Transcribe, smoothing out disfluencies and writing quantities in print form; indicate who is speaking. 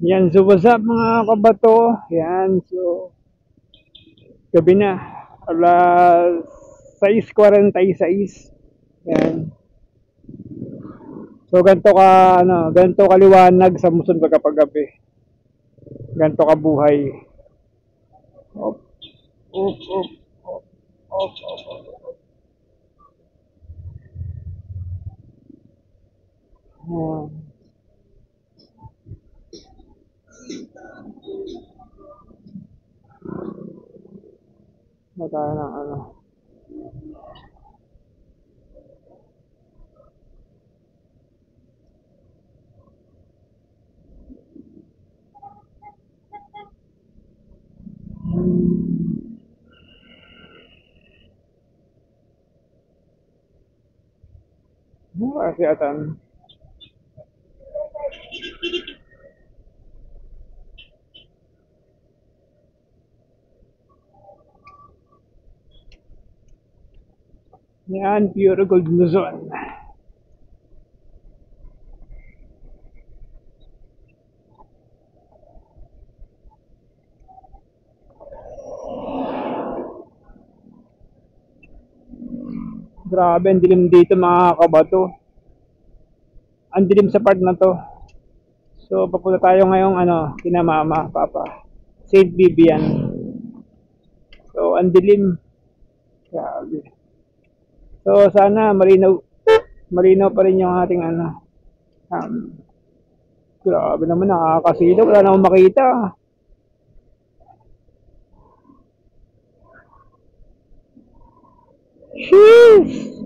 Speaker 1: Yan, so what's up mga kabato? Yan, so gabi na. Alas 6:46. Yan. So ganito kaliwanag sa Muson kapag gabi. Ganito kabuhay. Op, op, op, op, op, op. Yan. Na tayo ng ano. Kasi atan. Yan, pure gold Luzon. Grabe, ang dilim dito mga kabato. Ang dilim sa part na to. So, papunta tayo ngayong kina mama, papa. Saint Vivian. So, ang dilim. Grabe. So, sana malinaw pa rin yung ating Um, grabe naman, nakakasilaw. Wala na akong makita. Sheesh!